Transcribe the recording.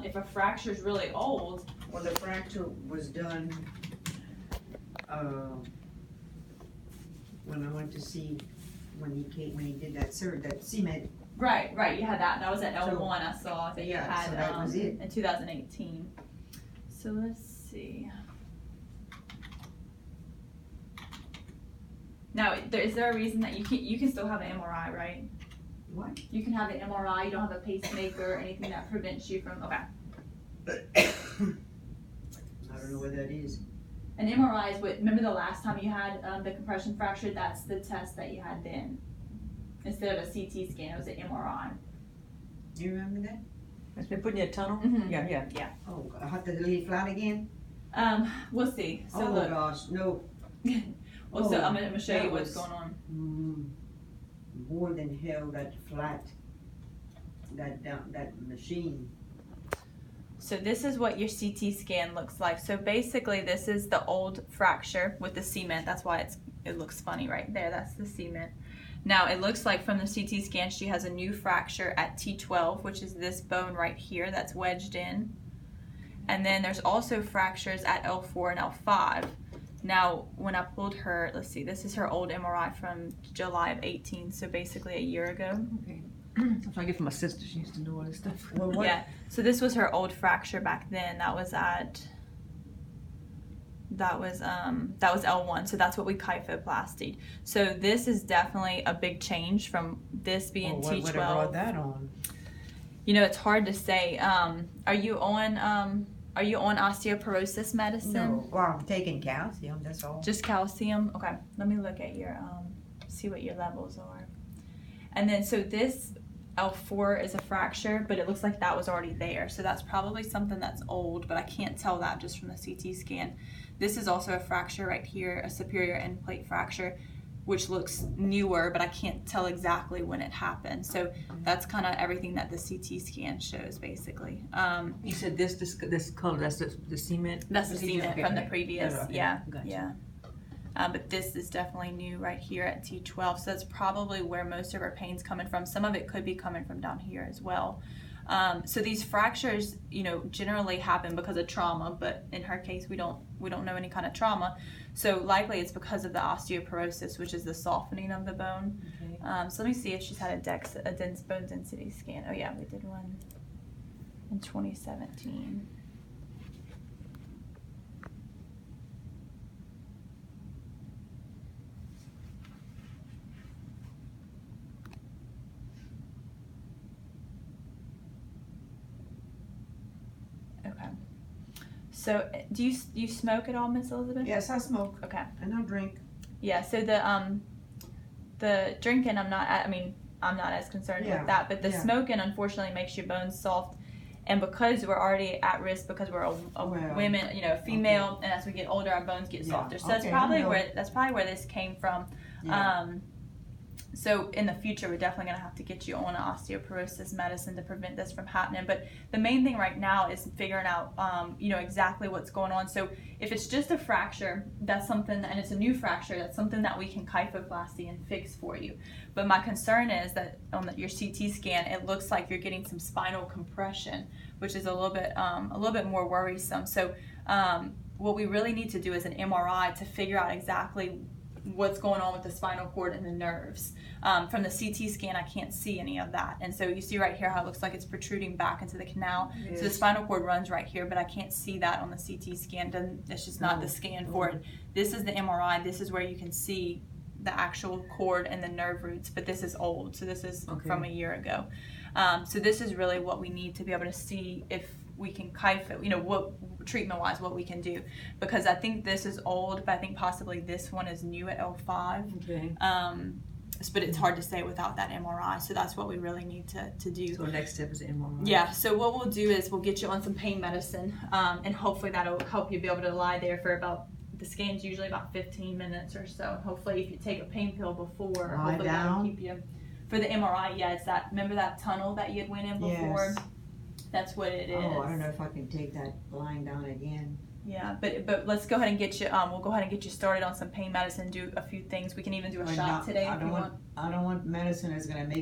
if a fracture is really old. Well, the fracture was done, when I went to see, when he did that cement. Right, you had that. That was at L1. I saw that you Yeah, had so that was it. in 2018. So let's see. Now, is there a reason that you can still have an MRI, right? What? You can have an MRI. You don't have a pacemaker or anything that prevents you from. Okay. I don't know what that is. An MRI is what. Remember the last time you had the compression fracture? That's the test that you had then. Instead of a CT scan, it was an MRI. Do you remember that? It's been put in a tunnel? Mhm. Yeah. Oh, I have to lay flat again? We'll see. So Oh look. gosh, no. Well, so I'm gonna show you that what's was- going on. More than hell, that flat, that machine. So this is what your CT scan looks like. So basically this is the old fracture with the cement. That's why it looks funny right there. That's the cement. Now it looks like from the CT scan she has a new fracture at T12, which is this bone right here that's wedged in. And then there's also fractures at L4 and L5. Now when I pulled her, let's see, this is her old MRI from July of 18, so basically a year ago. Okay. I'm trying to get from my sister. She used to know all this stuff. Well, what? Yeah, so this was her old fracture back then. That was L1, so that's what we kyphoplastied. So this is definitely a big change from this being Well, T12. what brought that on? You know, it's hard to say. Are you on osteoporosis medicine? No, well, I'm taking calcium, that's all. Just calcium? Okay, let me look at your, see what your levels are. And then, so this L4 is a fracture, but it looks like that was already there. So that's probably something that's old, but I can't tell that just from the CT scan. This is also a fracture right here, a superior end plate fracture, which looks newer, but I can't tell exactly when it happened. So that's kind of everything that the CT scan shows, basically. You said this color, that's the cement? That's the cement from the previous, Okay. yeah, Gotcha. yeah. But this is definitely new right here at T12, so that's probably where most of our pain's coming from. Some of it could be coming from down here as well. So these fractures, you know, generally happen because of trauma, but in her case, we don't know any kind of trauma. So likely it's because of the osteoporosis, which is the softening of the bone. Okay. So let me see if she's had a dense bone density scan. Oh yeah, we did one in 2017. Okay. So do you smoke at all, Miss Elizabeth? Yes, I smoke Okay. and I drink. Yeah, so the drinking, I'm not as concerned Yeah, with that, but the yeah. smoking unfortunately makes your bones soft, and because we're already at risk because we're Well, women, you know, female, and as we get older, our bones get Yeah, softer. So that's okay, probably I know. where this came from. Yeah. So in the future, we're definitely going to have to get you on an osteoporosis medicine to prevent this from happening. But the main thing right now is figuring out, you know, exactly what's going on. So if it's just a fracture, that's something, and it's a new fracture, that's something that we can kyphoplasty and fix for you. But my concern is that on your CT scan, it looks like you're getting some spinal compression, which is a little bit more worrisome. So what we really need to do is an MRI to figure out exactly what's going on with the spinal cord and the nerves. From the CT scan, I can't see any of that. And so you see right here how it looks like it's protruding back into the canal. Yes. So the spinal cord runs right here, but I can't see that on the CT scan. It's just not the scan for it. This is the MRI. This is where you can see the actual cord and the nerve roots, but this is old. So this is from a year ago. So this is really what we need to be able to see if we can kypho, you know, what treatment-wise, what we can do. Because I think this is old, but I think possibly this one is new at L5. Okay. But it's hard to say without that MRI. So that's what we really need to do. So next step is MRI. Yeah, so what we'll do is we'll get you on some pain medicine, and hopefully that'll help you be able to lie there for about, the scan's usually about 15 minutes or so. Hopefully if you take a pain pill before, Lie hopefully that'll down? keep you. For the MRI, yeah, it's that, remember that tunnel that you had went in before? Yes. That's what it is. Oh, I don't know if I can take that lying down again. Yeah, but let's go ahead and get you, we'll go ahead and get you started on some pain medicine, do a few things. We can even do a shot today if you want. I don't want medicine that's gonna make